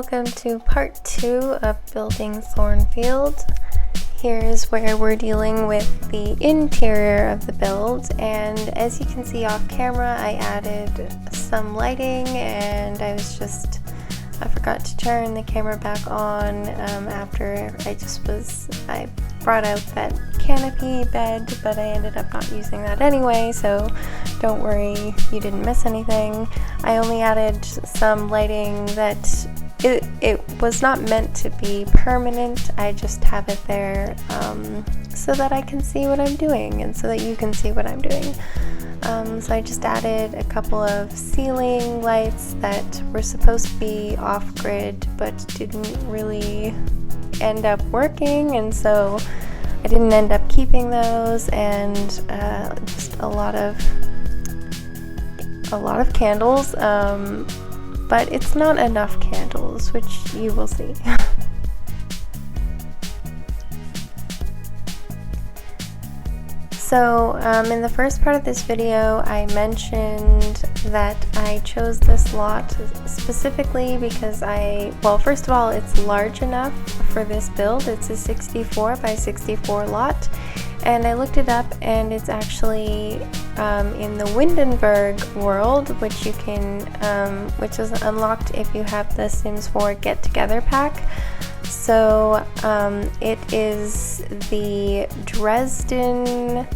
welcome to part 2 of building Thornfield. Here's where we're dealing with the interior of the build, and as you can see off camera, I added some lighting, and I forgot to turn the camera back on after I brought out that canopy bed, but I ended up not using that anyway, so don't worry, you didn't miss anything. I only added some lighting that it was not meant to be permanent. I just have it there so that I can see what I'm doing and so that you can see what I'm doing. So I just added a couple of ceiling lights that were supposed to be off-grid but didn't really end up working, and so I didn't end up keeping those, and just a lot of candles, but it's not enough candles, which you will see. So in the first part of this video, I mentioned that I chose this lot specifically because first of all, it's large enough for this build. It's a 64 by 64 lot, and I looked it up, and it's actually in the Windenburg world, which which is unlocked if you have the Sims 4 Get Together pack. So it is the Dresden,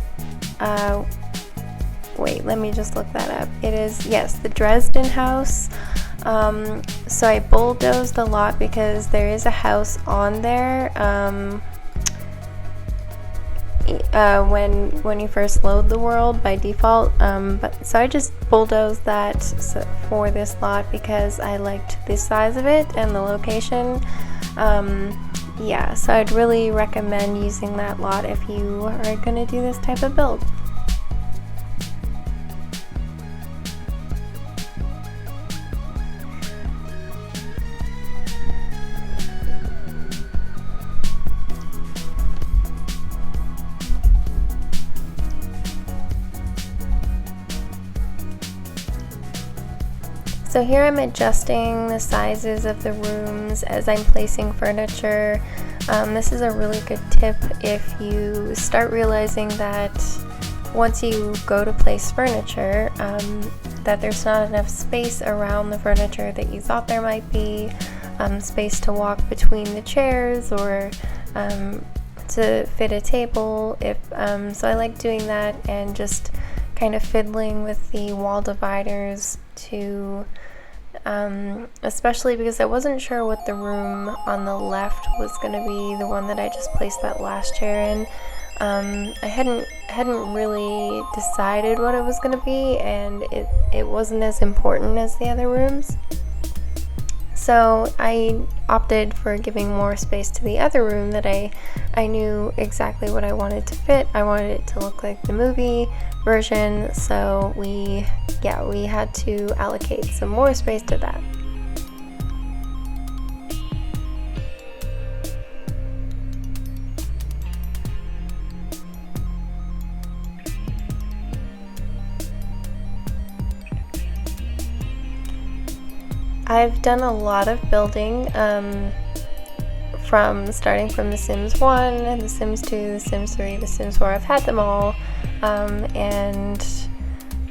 wait, let me just look that up. It is, yes, the Dresden house. So I bulldozed a lot because there is a house on there when you first load the world by default, so I just bulldozed that for this lot because I liked the size of it and the location. So I'd really recommend using that lot if you are going to do this type of build. So here I'm adjusting the sizes of the rooms as I'm placing furniture. This is a really good tip if you start realizing that once you go to place furniture, that there's not enough space around the furniture that you thought there might be, space to walk between the chairs or to fit a table. So I like doing that and just kind of fiddling with the wall dividers to especially because I wasn't sure what the room on the left was going to be, the one that I just placed that last chair in. I hadn't really decided what it was going to be, and it wasn't as important as the other rooms. So I opted for giving more space to the other room that I knew exactly what I wanted to fit. I wanted it to look like the movie version, so we had to allocate some more space to that. I've done a lot of building, starting from The Sims 1, The Sims 2, The Sims 3, The Sims 4. I've had them all, and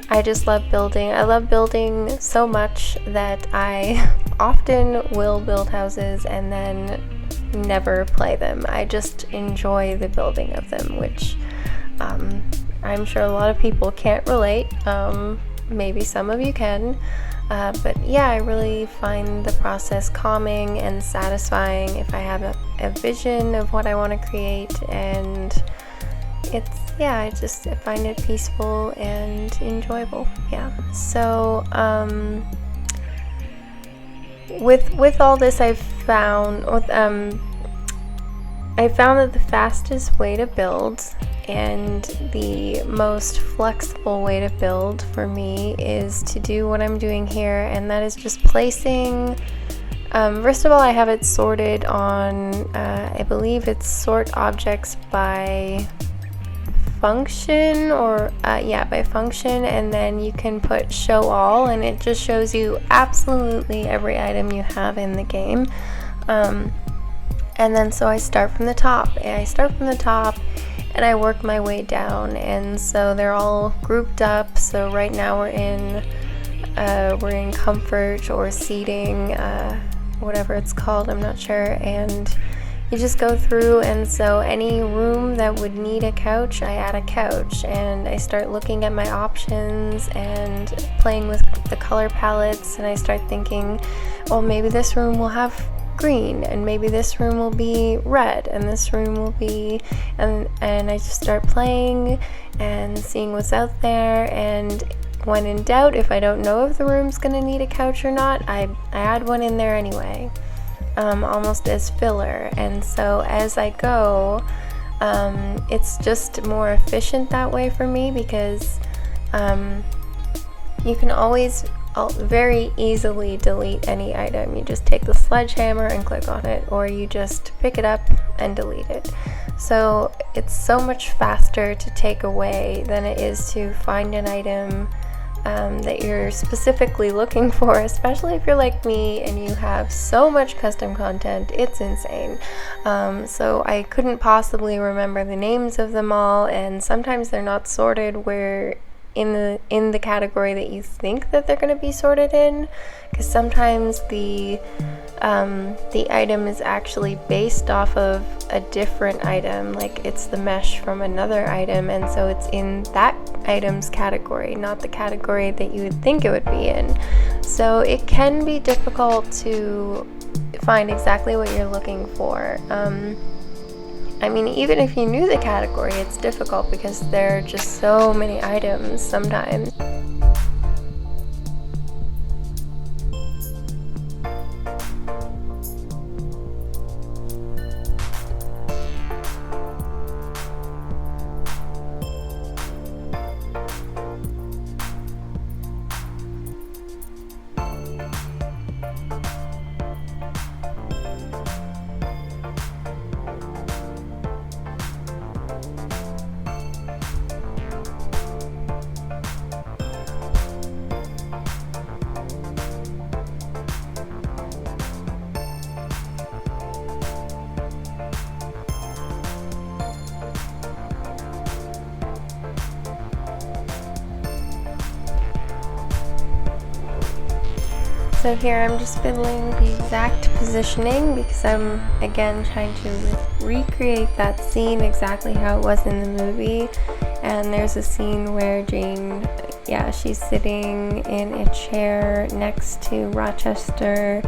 I just love building. I love building so much that I often will build houses and then never play them. I just enjoy the building of them, which I'm sure a lot of people can't relate. Maybe some of you can. But yeah, I really find the process calming and satisfying if I have a vision of what I want to create, and I find it peaceful and enjoyable. Yeah. So with all this, I found that the fastest way to build and the most flexible way to build for me is to do what I'm doing here, and that is just placing, first of all, I have it sorted on, I believe it's sort objects by function, or by function, and then you can put show all, and it just shows you absolutely every item you have in the game. And then so I start from the top, and I work my way down, and so they're all grouped up. So right now we're in comfort or seating, whatever it's called, I'm not sure, and you just go through, and so any room that would need a couch, I add a couch, and I start looking at my options and playing with the color palettes, and I start thinking, well, maybe this room will have green, and maybe this room will be red, and this room will be, and I just start playing and seeing what's out there, and when in doubt, if I don't know if the room's gonna need a couch or not, I add one in there anyway. Almost as filler, and so as I go, it's just more efficient that way for me, because you can always very easily delete any item. You just take the sledgehammer and click on it, or you just pick it up and delete it. So it's so much faster to take away than it is to find an item that you're specifically looking for, especially if you're like me and you have so much custom content. It's insane. So I couldn't possibly remember the names of them all, and sometimes they're not sorted where in the category that you think that they're going to be sorted in, because sometimes the item is actually based off of a different item, like it's the mesh from another item, and so it's in that item's category, not the category that you would think it would be in. So it can be difficult to find exactly what you're looking for. I mean, even if you knew the category, it's difficult because there are just so many items sometimes. So here I'm just fiddling the exact positioning because I'm again trying to recreate that scene exactly how it was in the movie. And there's a scene where Jane, she's sitting in a chair next to Rochester,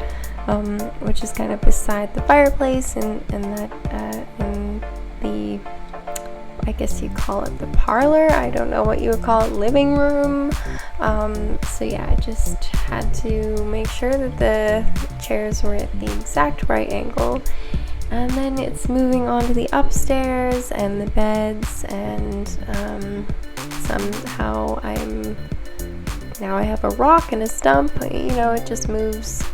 which is kind of beside the fireplace, and that in the, I guess you call it the parlor, I don't know what you would call it, living room. So I just had to make sure that the chairs were at the exact right angle. And then it's moving on to the upstairs and the beds, and somehow now I have a rock and a stump. It just moves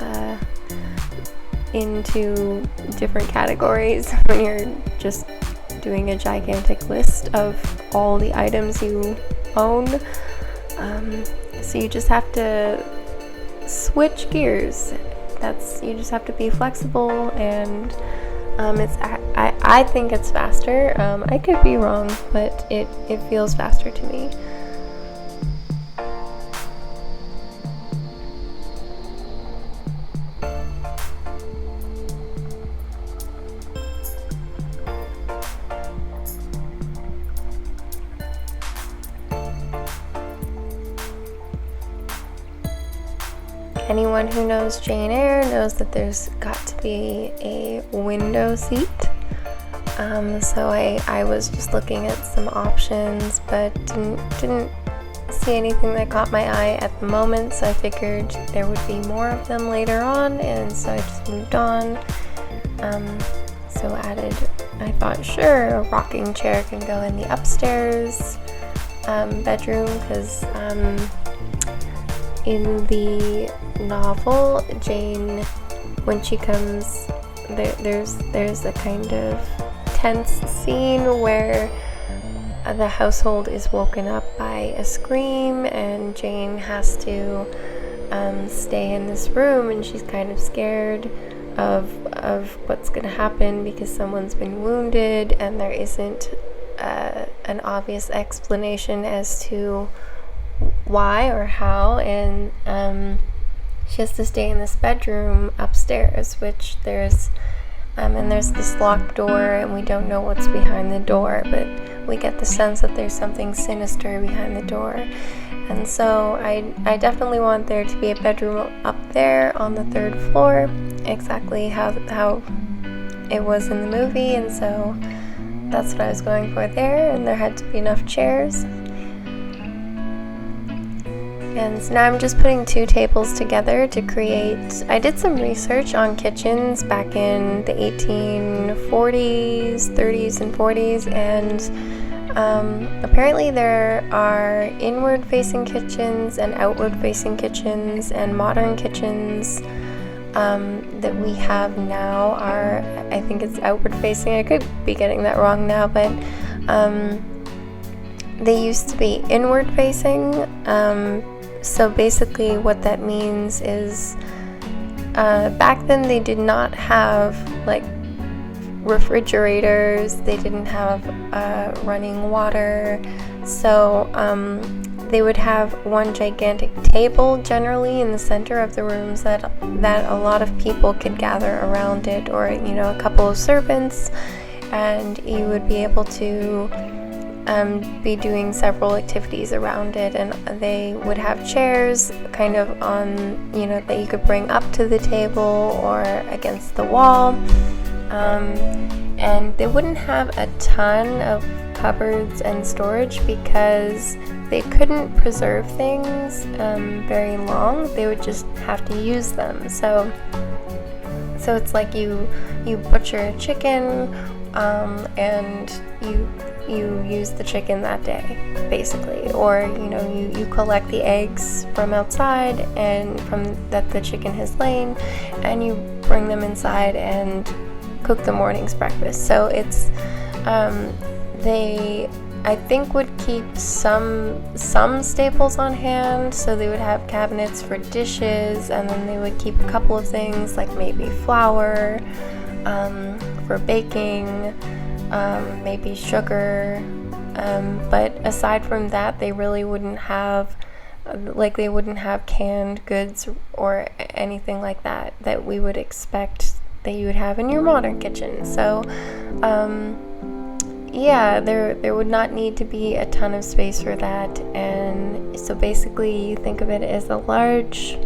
into different categories when you're just doing a gigantic list of all the items you own. So you just have to switch gears. You just have to be flexible, and I think it's faster. I could be wrong, but it feels faster to me. Anyone who knows Jane Eyre knows that there's got to be a window seat. So I was just looking at some options, but didn't see anything that caught my eye at the moment, so I figured there would be more of them later on, and so I just moved on. I thought, sure, a rocking chair can go in the upstairs bedroom, because in the novel, Jane, when she comes, there's a kind of tense scene where the household is woken up by a scream, and Jane has to stay in this room, and she's kind of scared of what's going to happen because someone's been wounded, and there isn't an obvious explanation as to why or how, and she has to stay in this bedroom upstairs, which there's this locked door, and we don't know what's behind the door, but we get the sense that there's something sinister behind the door. And so I definitely want there to be a bedroom up there on the 3rd floor, exactly how it was in the movie, and so that's what I was going for there, and there had to be enough chairs. And so now I'm just putting 2 tables together to create. I did some research on kitchens back in the 1840s, 30s, and 40s, and apparently there are inward-facing kitchens and outward-facing kitchens, and modern kitchens that we have now are, I think it's outward-facing. I could be getting that wrong now, but they used to be inward-facing. So basically what that means is back then they did not have like refrigerators, they didn't have running water, so they would have one gigantic table generally in the center of the rooms that a lot of people could gather around it, or a couple of servants, and you would be able to be doing several activities around it, and they would have chairs kind of on, that you could bring up to the table or against the wall, and they wouldn't have a ton of cupboards and storage because they couldn't preserve things very long. They would just have to use them. So it's like you butcher a chicken and you use the chicken that day, basically, or you collect the eggs from outside and from that the chicken has laid, and you bring them inside and cook the morning's breakfast. So it's they, I think, would keep some staples on hand. So they would have cabinets for dishes, and then they would keep a couple of things like maybe flour for baking, maybe sugar, but aside from that, they really wouldn't have, they wouldn't have canned goods or anything like that we would expect that you would have in your modern kitchen. So there would not need to be a ton of space for that, and so basically you think of it as a large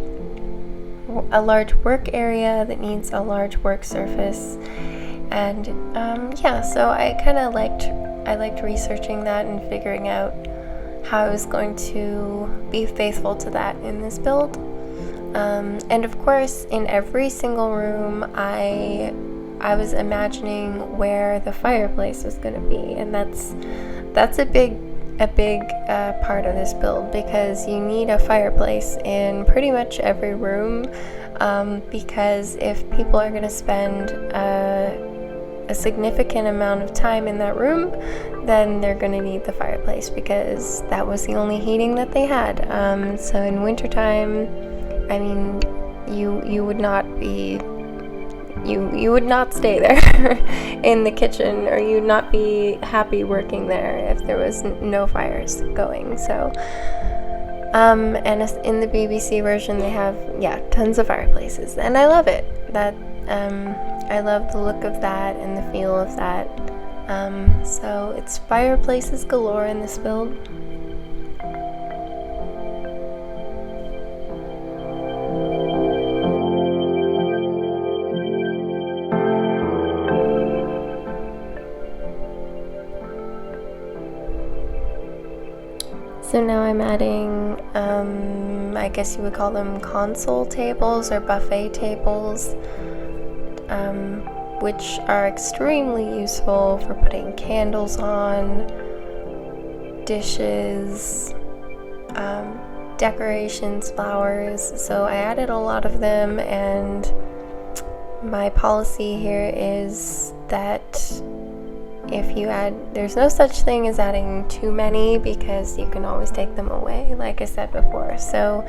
work area that needs a large work surface. And so I kind of liked researching that and figuring out how I was going to be faithful to that in this build. And of course, in every single room, I was imagining where the fireplace was going to be, and that's a big part of this build, because you need a fireplace in pretty much every room, because if people are going to spend a significant amount of time in that room, then they're going to need the fireplace, because that was the only heating that they had. So in wintertime, I mean, you would not stay there in the kitchen, or you'd not be happy working there if there was no fires going. So and in the BBC version they have tons of fireplaces, and I love it. I love the look of that and the feel of that. So it's fireplaces galore in this build. So now I'm adding, I guess you would call them console tables or buffet tables, which are extremely useful for putting candles on, dishes, decorations, flowers. So I added a lot of them, and my policy here is that if you add, there's no such thing as adding too many because you can always take them away, like I said before. So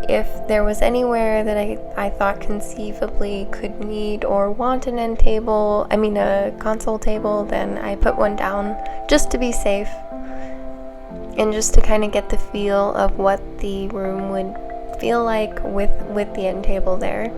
if there was anywhere that I thought conceivably could need or want an end table, a console table, then I put one down just to be safe and just to kind of get the feel of what the room would feel like with the end table there.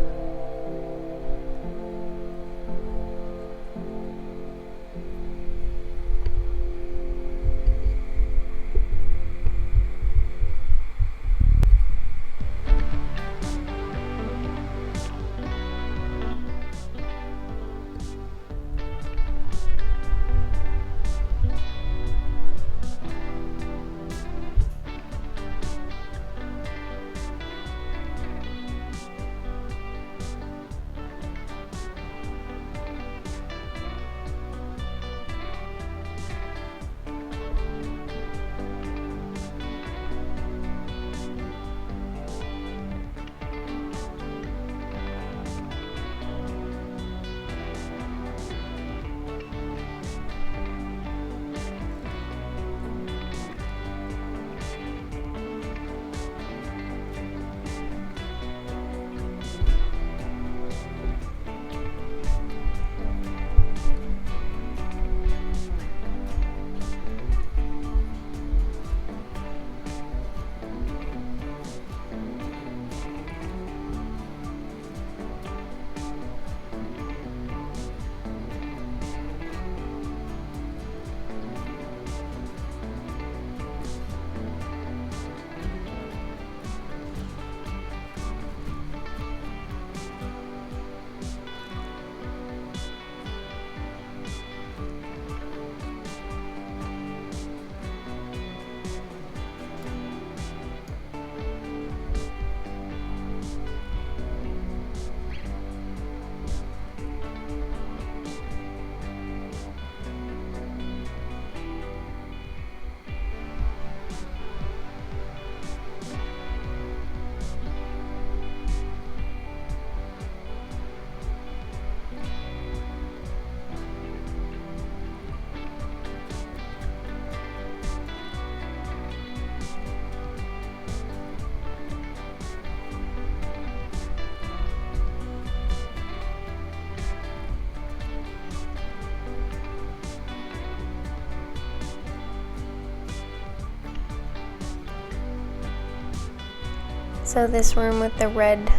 So this room with the red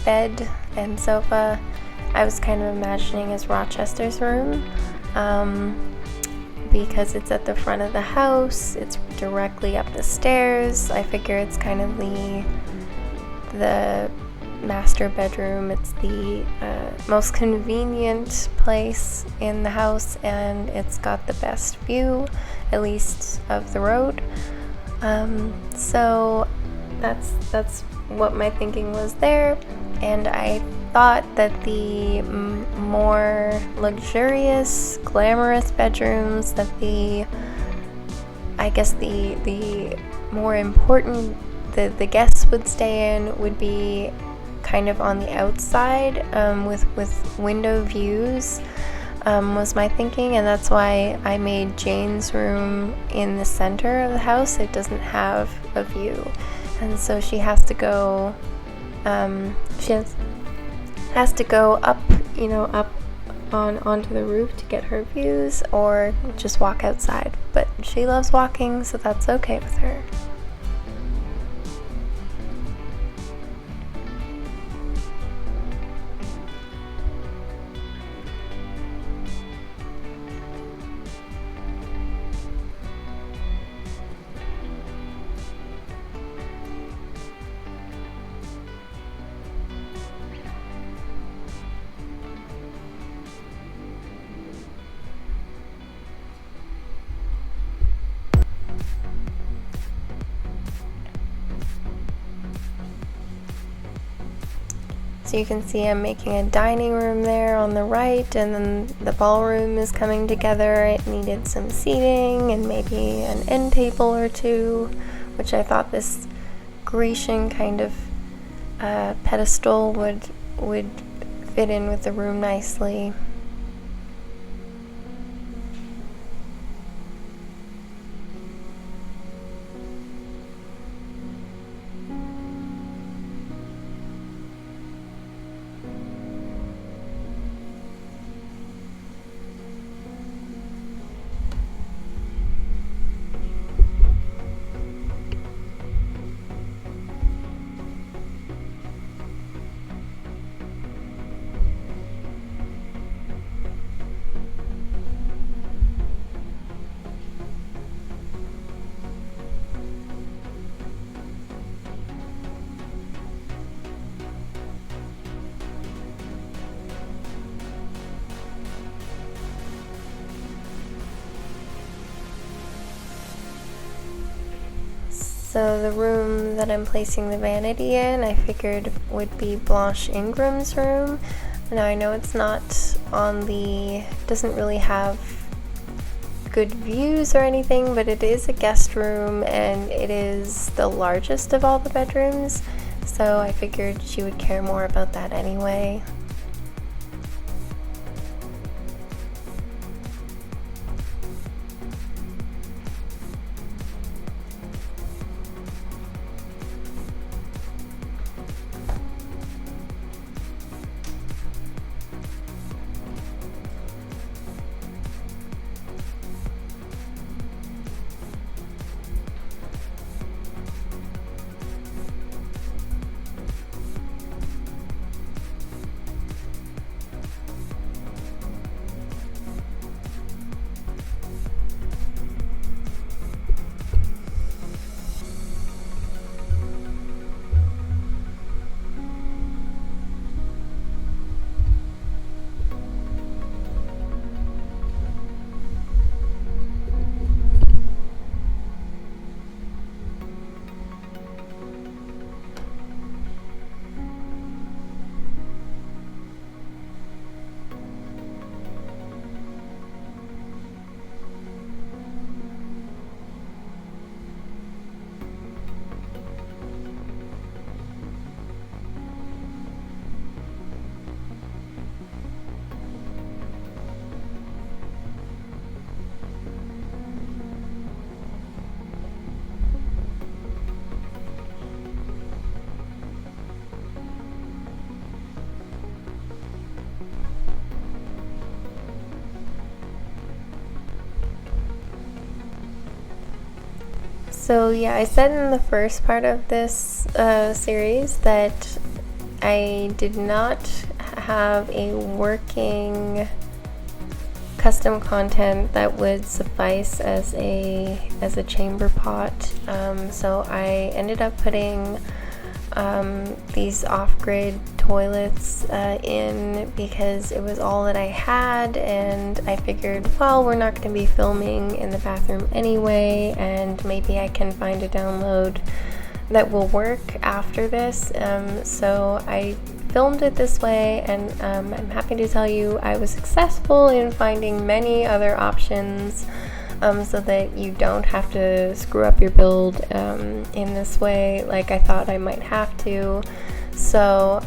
bed and sofa, I was kind of imagining as Rochester's room, because it's at the front of the house, it's directly up the stairs. I figure it's kind of the master bedroom. It's the most convenient place in the house, and it's got the best view, at least of the road. So that's what my thinking was there, and I thought that the more luxurious, glamorous bedrooms, that the more important the guests would stay in would be kind of on the outside, with window views, was my thinking, and that's why I made Jane's room in the center of the house. It doesn't have a view, and so she has to go has to go up onto the roof to get her views, or just walk outside. But she loves walking, so that's okay with her. So you can see I'm making a dining room there on the right, and then the ballroom is coming together. It needed some seating and maybe an end table or two, which I thought this Grecian kind of pedestal would fit in with the room nicely. So the room that I'm placing the vanity in, I figured would be Blanche Ingram's room. Now I know it's not doesn't really have good views or anything, but it is a guest room and it is the largest of all the bedrooms, so I figured she would care more about that anyway. So yeah, I said in the first part of this series that I did not have a working custom content that would suffice as a chamber pot. So I ended up putting these off-grid toilets in because it was all that I had, and I figured, well, we're not going to be filming in the bathroom anyway, and maybe I can find a download that will work after this. So I filmed it this way, and I'm happy to tell you I was successful in finding many other options so that you don't have to screw up your build in this way like I thought I might have to. So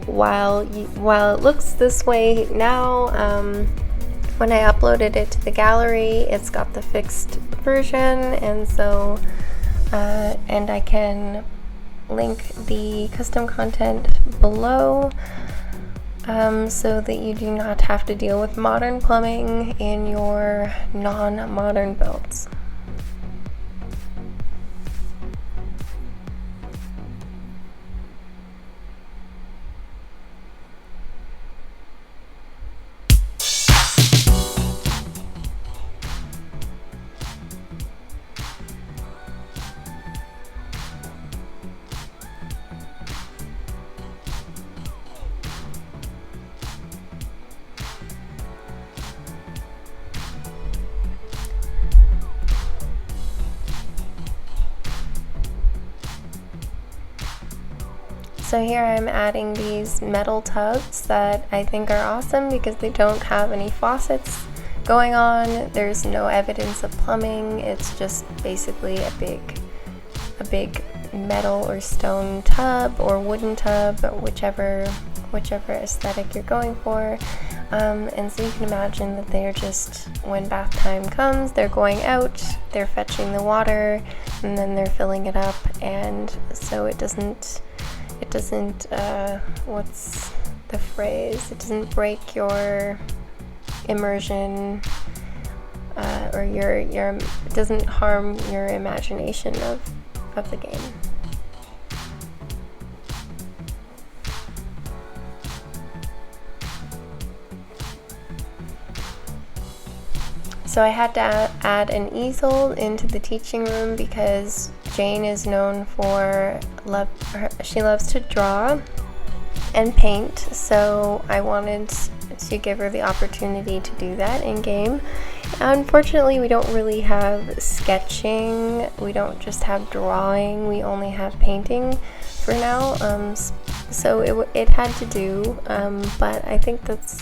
while it looks this way now, when I uploaded it to the gallery, it's got the fixed version, and so and I can link the custom content below so that you do not have to deal with modern plumbing in your non-modern builds. So here I'm adding these metal tubs that I think are awesome because they don't have any faucets going on. There's no evidence of plumbing. It's just basically a big metal or stone tub or wooden tub, whichever aesthetic you're going for. And so you can imagine that they're just, when bath time comes, they're going out, they're fetching the water, and then they're filling it up, and so it doesn't what's the phrase? It doesn't break your immersion, or it doesn't harm your imagination of the game. So I had to add an easel into the teaching room because Jane is known for she loves to draw, and paint, so I wanted to give her the opportunity to do that in game. Unfortunately, we don't really have sketching, we don't just have drawing, we only have painting for now, so it had to do, but I think that's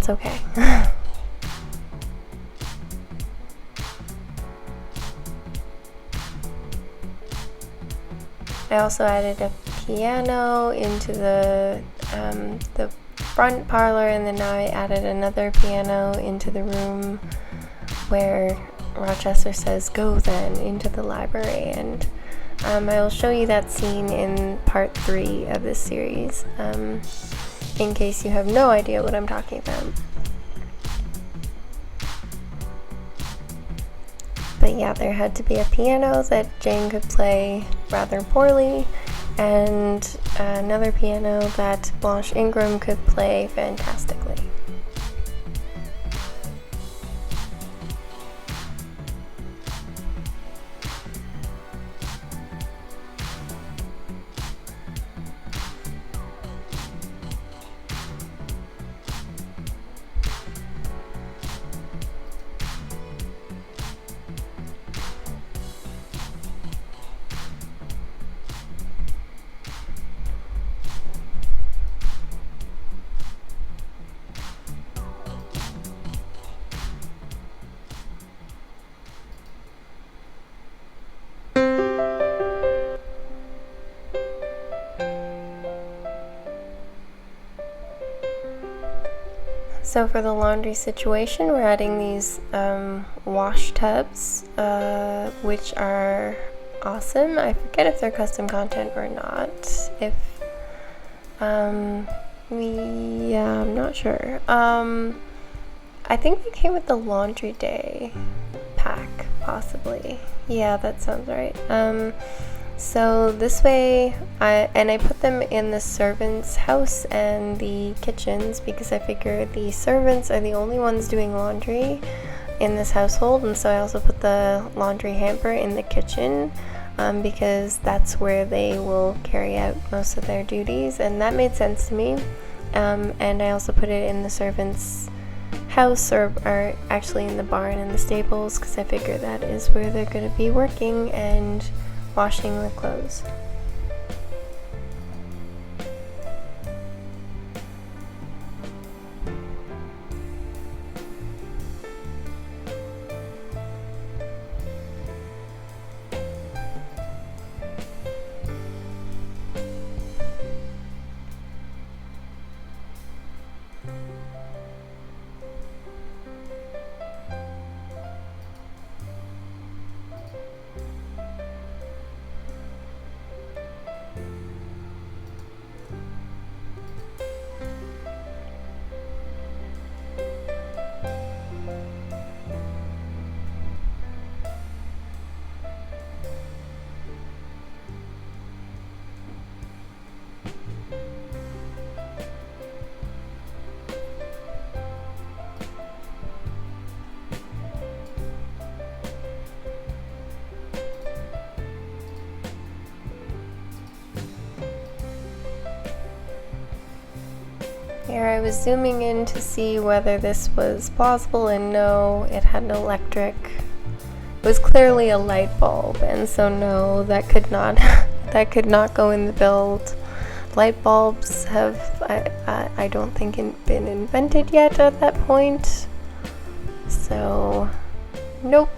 okay. I also added a piano into the front parlor, and then now I added another piano into the room where Rochester says go then into the library, and I will show you that scene in part 3 of this series, in case you have no idea what I'm talking about. But yeah, there had to be a piano that Jane could play rather poorly, and another piano that Blanche Ingram could play fantastically. So for the laundry situation, we're adding these wash tubs, which are awesome. I forget if they're custom content or not. If I'm not sure. I think they came with the laundry day pack, possibly. Yeah, that sounds right. So this way, I put them in the servants' house and the kitchens because I figure the servants are the only ones doing laundry in this household, and so I also put the laundry hamper in the kitchen because that's where they will carry out most of their duties, and that made sense to me. And I also put it in the servants' house, or actually in the barn and the stables, because I figure that is where they're going to be working and washing the clothes. Here I was zooming in to see whether this was plausible, and no, it had no electric. It was clearly a light bulb, and so no, that could not that could not go in the build. Light bulbs have, I don't think, been invented yet at that point, so nope.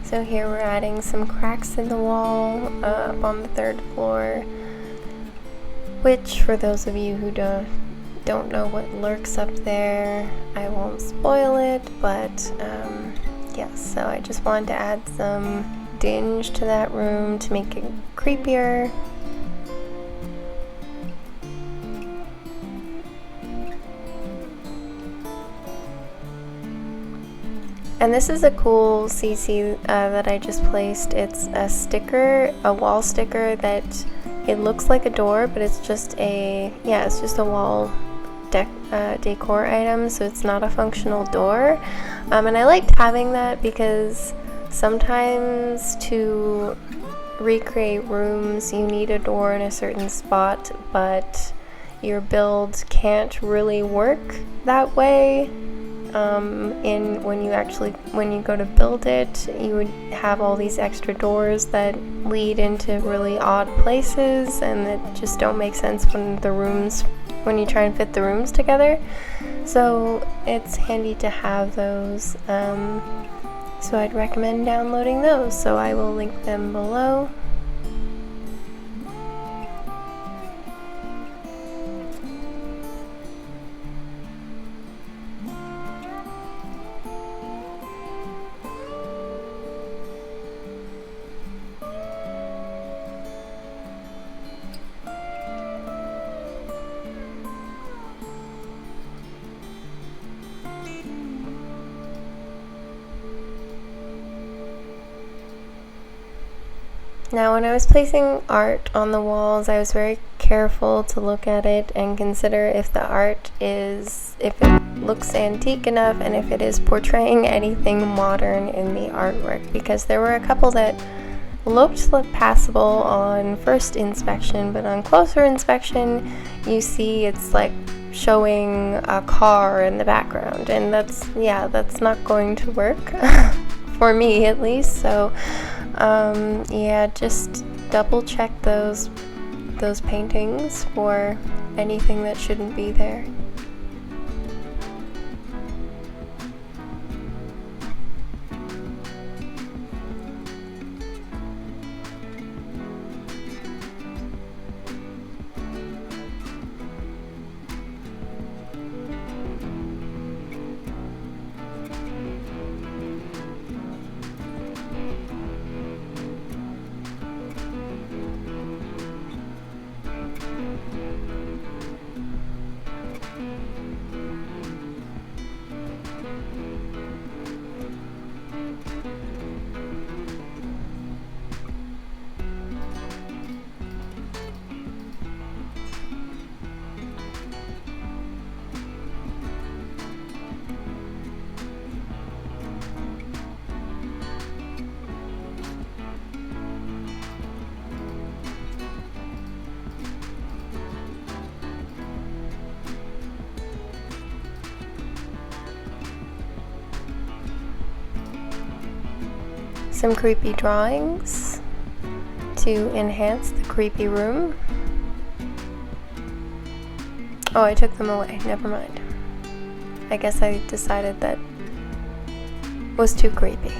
So here we're adding some cracks in the wall up on the 3rd floor, which for those of you who don't know what lurks up there, I won't spoil it, but yes, so I just wanted to add some dinge to that room to make it creepier. And this is a cool CC that I just placed. It's a sticker, a wall sticker that it looks like a door, but it's just it's just a wall decor item, so it's not a functional door. And I liked having that because sometimes to recreate rooms you need a door in a certain spot, but your build can't really work that way. When you go to build it, you would have all these extra doors that lead into really odd places and that just don't make sense when you try and fit the rooms together. So it's handy to have those. So I'd recommend downloading those. So I will link them below. Now, when I was placing art on the walls, I was very careful to look at it and consider if it looks antique enough and if it is portraying anything modern in the artwork, because there were a couple that looked passable on first inspection, but on closer inspection you see it's like showing a car in the background, and that's not going to work for me at least. So just double check those paintings for anything that shouldn't be there. Some creepy drawings to enhance the creepy room. Oh, I took them away. Never mind. I guess I decided that was too creepy.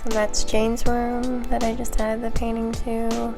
So that's Jane's room that I just added the painting to.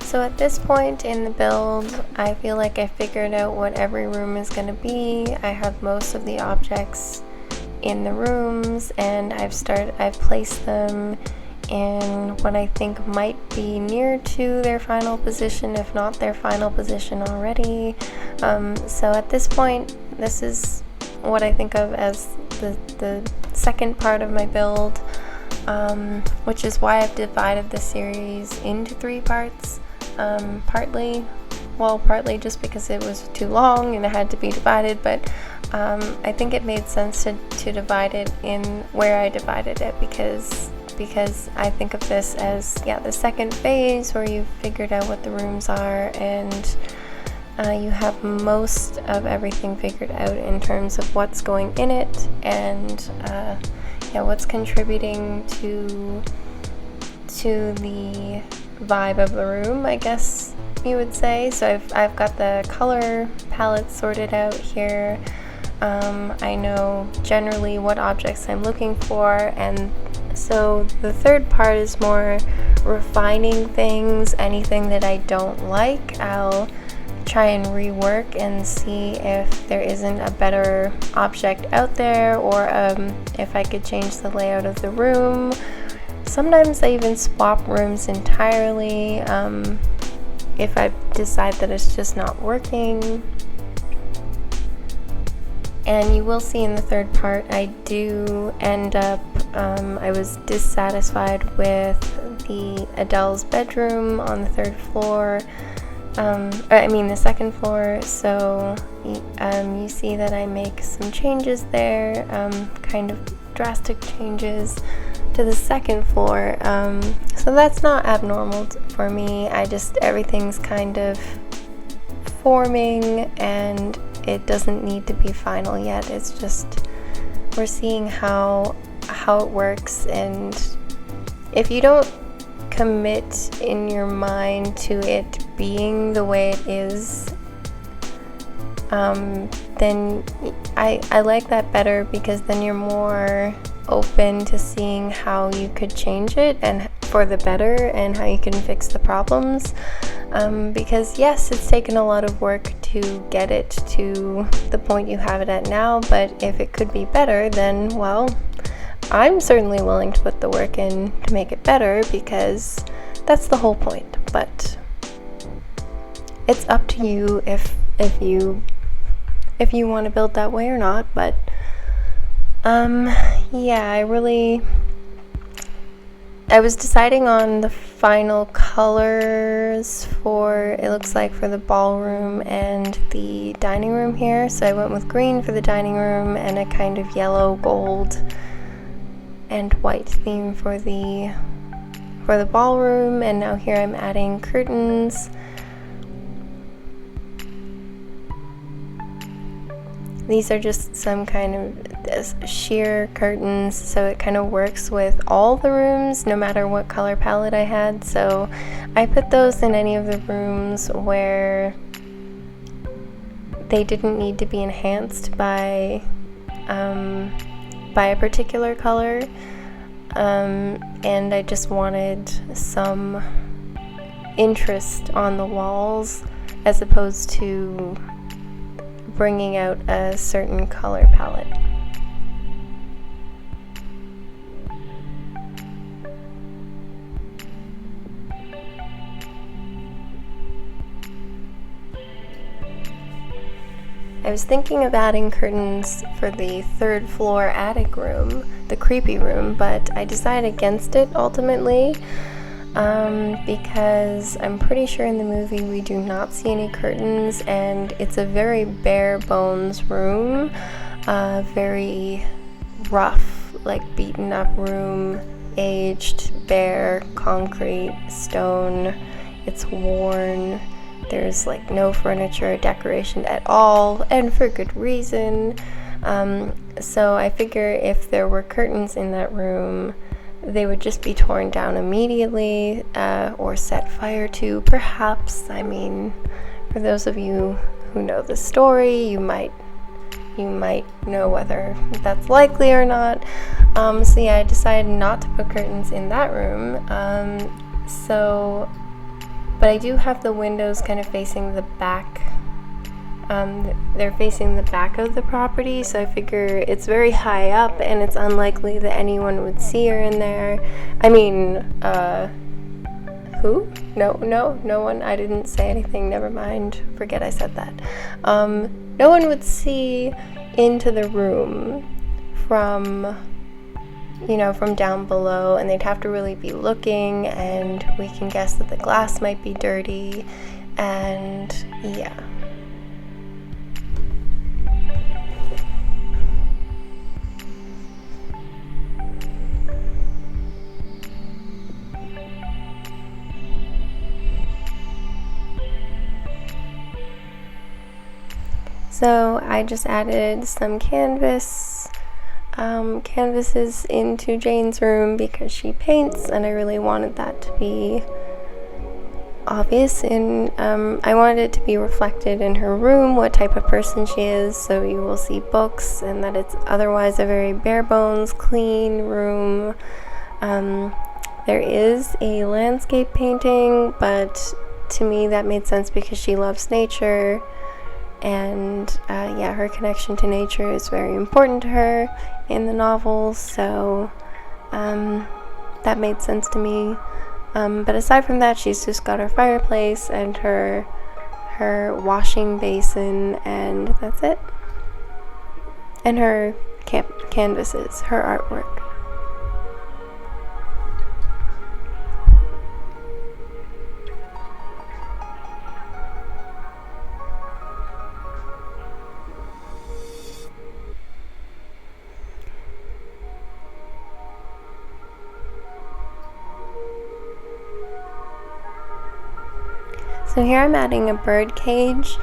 So at this point in the build, I feel like I figured out what every room is going to be. I have most of the objects in the rooms, and I've placed them in what I think might be near to their final position, if not their final position already. So at this point, this is what I think of as the second part of my build, which is why I've divided the series into 3 parts. Partly just because it was too long and it had to be divided, but I think it made sense to divide it in where I divided it, because I think of this as the second phase where you've figured out what the rooms are, and you have most of everything figured out in terms of what's going in it, and what's contributing to the vibe of the room, I guess you would say. So I've got the color palette sorted out here. I know generally what objects I'm looking for, and so the third part is more refining things. Anything that I don't like, I'll try and rework and see if there isn't a better object out there, or if I could change the layout of the room. Sometimes I even swap rooms entirely if I decide that it's just not working. And you will see in the third part, I do end up, I was dissatisfied with the Adele's bedroom on the third floor. The second floor, so you see that I make some changes there, kind of drastic changes to the second floor, so that's not abnormal for me. Everything's kind of forming, and it doesn't need to be final yet. It's just we're seeing how it works, and if you don't commit in your mind to it being the way it is, then I like that better, because then you're more open to seeing how you could change it and for the better, and how you can fix the problems, because yes, it's taken a lot of work to get it to the point you have it at now, but if it could be better, then well, I'm certainly willing to put the work in to make it better, because that's the whole point. But it's up to you if you want to build that way or not. But I was deciding on the final colors for, it looks like, for the ballroom and the dining room here. So I went with green for the dining room and a kind of yellow, gold, and white theme for the ballroom. And now here I'm adding curtains. These are just some kind of sheer curtains, so it kind of works with all the rooms, no matter what color palette I had. So I put those in any of the rooms where they didn't need to be enhanced by a particular color, and I just wanted some interest on the walls as opposed to bringing out a certain color palette. I was thinking of adding curtains for the third floor attic room, the creepy room, but I decided against it ultimately because I'm pretty sure in the movie we do not see any curtains, and it's a very bare bones room, very rough, like beaten up room, aged, bare, concrete, stone. It's worn. There's like no furniture or decoration at all, and for good reason. So I figure if there were curtains in that room, they would just be torn down immediately, or set fire to, perhaps. I mean, for those of you who know the story, you might know whether that's likely or not. So yeah, I decided not to put curtains in that room. But I do have the windows kind of facing the back. They're facing the back of the property, so I figure it's very high up and it's unlikely that anyone would see her in there. I mean, who? No one. I didn't say anything, never mind. Forget I said that. No one would see into the room from down below, and they'd have to really be looking, and we can guess that the glass might be dirty, and yeah. So I just added some canvases into Jane's room because she paints, and I really wanted that to be obvious, and I wanted it to be reflected in her room, what type of person she is, so you will see books, and that it's otherwise a very bare bones, clean room. There is a landscape painting, but to me that made sense because she loves nature, and her connection to nature is very important to her in the novel, so that made sense to me. But aside from that, she's just got her fireplace and her washing basin, and that's it. And her canvases, her artwork. So here I'm adding a bird cage.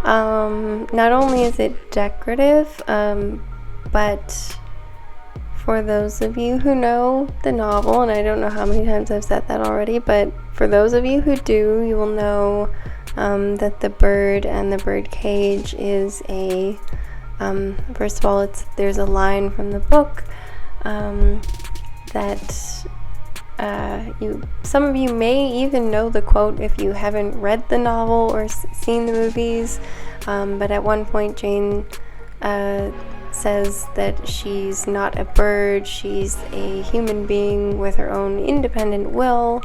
Not only is it decorative, but for those of you who know the novel, and I don't know how many times I've said that already, but for those of you who do, you will know that the bird and the bird cage is a, first of all, there's a line from the book that some of you may even know the quote if you haven't read the novel or seen the movies, but at one point Jane says that she's not a bird, she's a human being with her own independent will,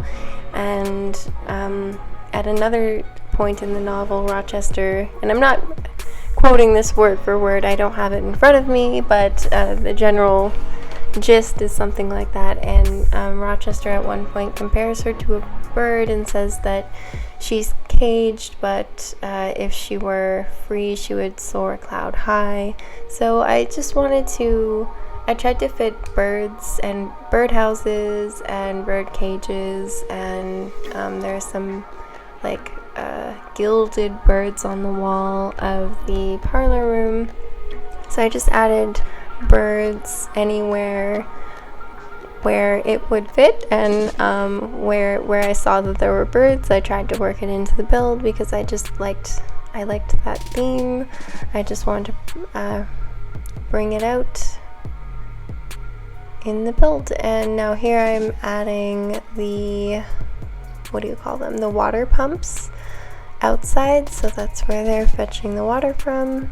and at another point in the novel, Rochester, and I'm not quoting this word for word, I don't have it in front of me, but the general gist is something like that, and Rochester at one point compares her to a bird and says that she's caged, but if she were free she would soar cloud high. So I tried to fit birds and birdhouses and bird cages, and there's some gilded birds on the wall of the parlor room. So I just added birds anywhere where it would fit, and where I saw that there were birds, I tried to work it into the build because I liked that theme. I just wanted to bring it out in the build. And now here I'm adding the, what do you call them, the water pumps outside, so that's where they're fetching the water from.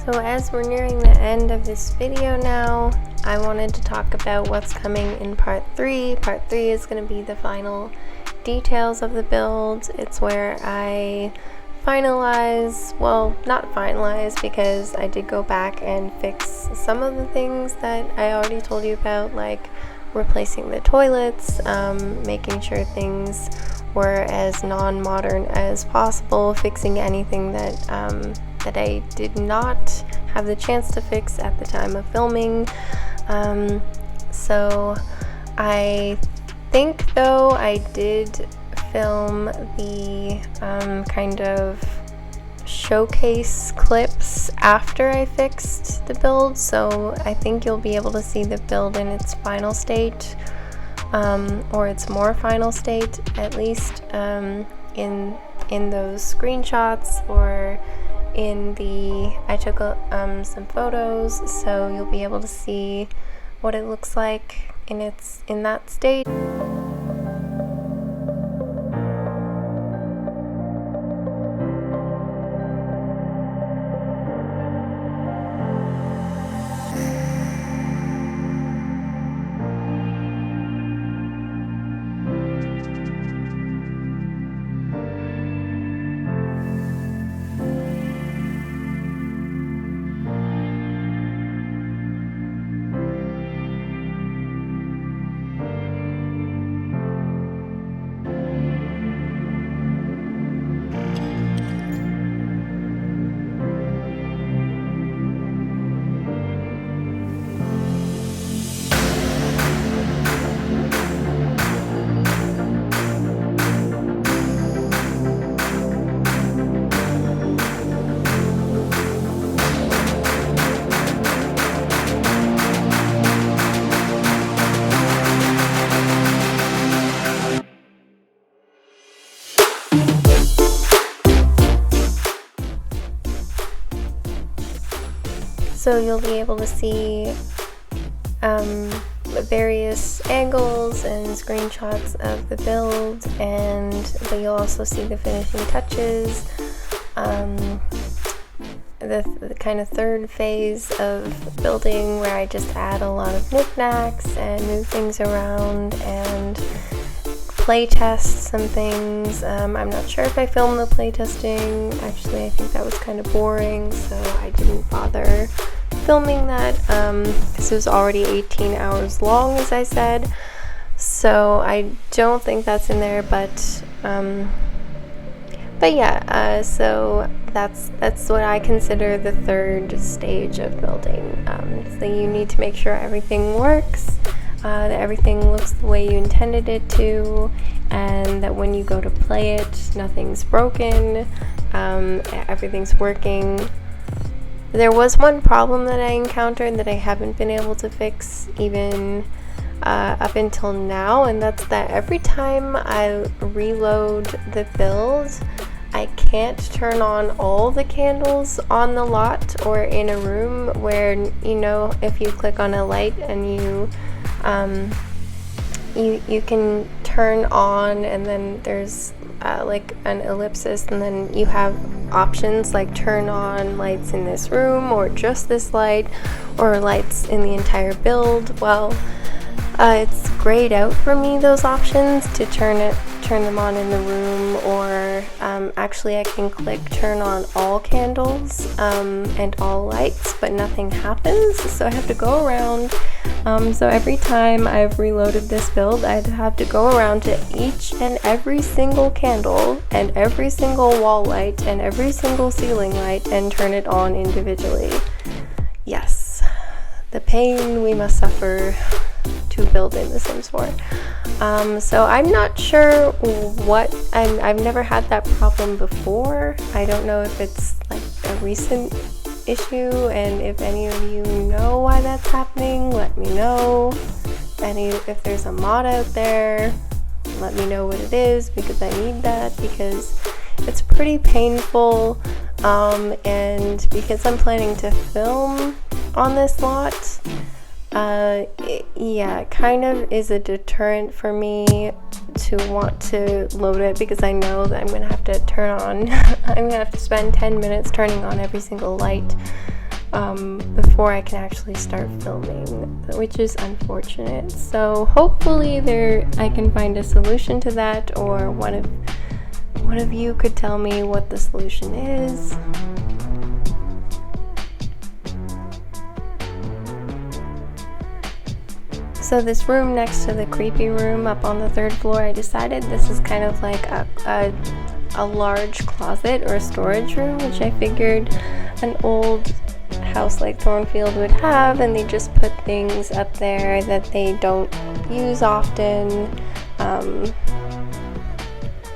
So as we're nearing the end of this video now, I wanted to talk about what's coming in part 3. Part 3 is going to be the final details of the build. It's where I finalize, well, not finalize, because I did go back and fix some of the things that I already told you about, like replacing the toilets, making sure things were as non-modern as possible, fixing anything that that I did not have the chance to fix at the time of filming. So I think, though, I did film the kind of showcase clips after I fixed the build, so I think you'll be able to see the build in its final state, or its more final state at least, in those screenshots, or in the, I took some photos, so you'll be able to see what it looks like in that state. So you'll be able to see various angles and screenshots of the build, but you'll also see the finishing touches, the kind of third phase of building, where I just add a lot of knickknacks and move things around and play test some things. I'm not sure if I filmed the play testing. Actually, I think that was kind of boring, so I didn't bother filming that, because it was already 18 hours long, as I said, so I don't think that's in there. But But yeah, so that's what I consider the third stage of building. So you need to make sure everything works, that everything looks the way you intended it to, and that when you go to play it, nothing's broken, everything's working. There was one problem that I encountered that I haven't been able to fix even up until now, and that's that every time I reload the build, I can't turn on all the candles on the lot or in a room where, you know, if you click on a light and you can turn on, and then there's like an ellipsis, and then you have options like turn on lights in this room or just this light or lights in the entire build. Well, it's grayed out for me, those options, to turn them on in the room, or actually I can click turn on all candles and all lights, but nothing happens, so I have to go around. So every time I've reloaded this build, I'd have to go around to each and every single candle and every single wall light and every single ceiling light and turn it on individually. Yes, the pain we must suffer to build in The Sims 4. So I'm not sure what, I've never had that problem before. I don't know if it's like a recent issue, and if any of you know why that's happening, let me know. If there's a mod out there, let me know what it is, because I need that, because it's pretty painful, and because I'm planning to film on this lot, it kind of is a deterrent for me to want to load it, because I know that I'm gonna have to I'm gonna have to spend 10 minutes turning on every single light before I can actually start filming, which is unfortunate. So hopefully I can find a solution to that, or one of you could tell me what the solution is. So this room next to the creepy room up on the 3rd floor, I decided this is kind of like a large closet or a storage room, which I figured an old house like Thornfield would have, and they just put things up there that they don't use often,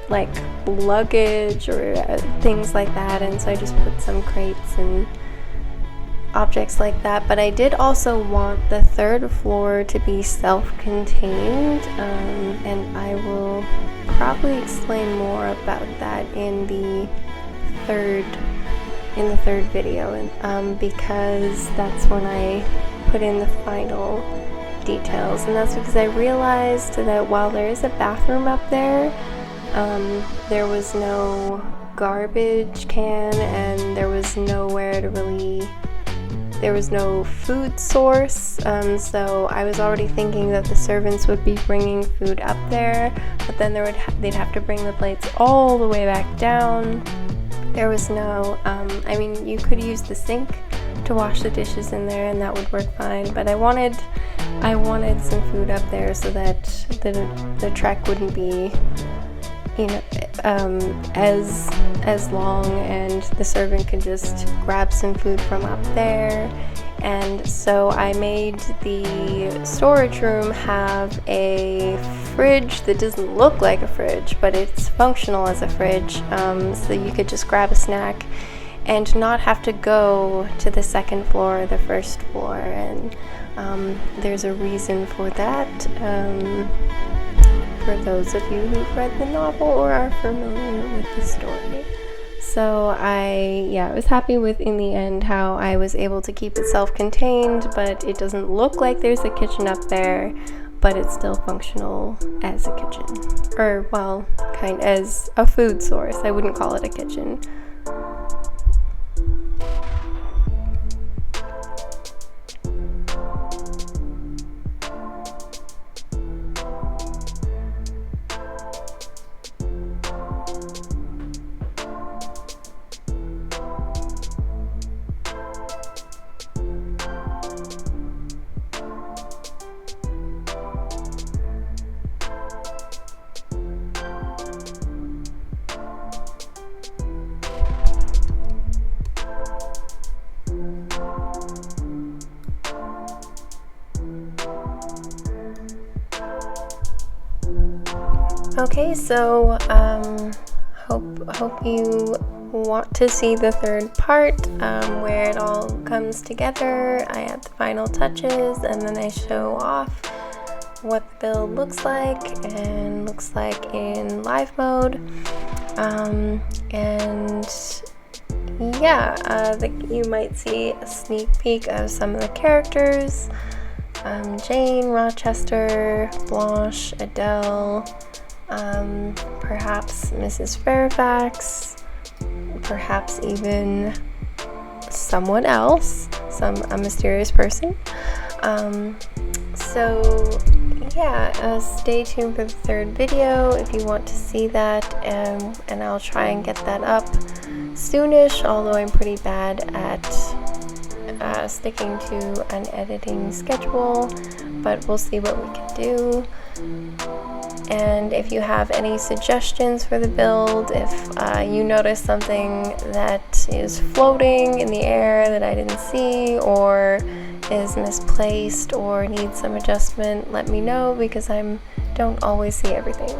like luggage or things like that, and so I just put some crates and objects like that. But I did also want the 3rd floor to be self-contained, and I will probably explain more about that in the third video, because that's when I put in the final details. And that's because I realized that while there is a bathroom up there, there was no garbage can, and there was no food source, so I was already thinking that the servants would be bringing food up there, but then they'd have to bring the plates all the way back down. There was no, I mean, you could use the sink to wash the dishes in there, and that would work fine, but I wanted some food up there so that the trek wouldn't be, you know, as long, and the servant could just grab some food from up there. And so I made the storage room have a fridge that doesn't look like a fridge, but it's functional as a fridge, so you could just grab a snack and not have to go to the 2nd floor or the 1st floor. And there's a reason for that, for those of you who've read the novel or are familiar with the story. So I was happy with, in the end, how I was able to keep it self-contained, but it doesn't look like there's a kitchen up there, but it's still functional as a kitchen. Or, well, as a food source. I wouldn't call it a kitchen. Okay, so hope you want to see the third part where it all comes together. I add the final touches and then I show off what the build looks like in live mode. And yeah, you might see a sneak peek of some of the characters. Jane, Rochester, Blanche, Adele, perhaps Mrs. Fairfax, perhaps even someone else, a mysterious person. So yeah, stay tuned for the third video if you want to see that, and I'll try and get that up soonish, although I'm pretty bad at sticking to an editing schedule, but we'll see what we can do. And if you have any suggestions for the build, if you notice something that is floating in the air that I didn't see, or is misplaced or needs some adjustment, let me know, because I don't always see everything.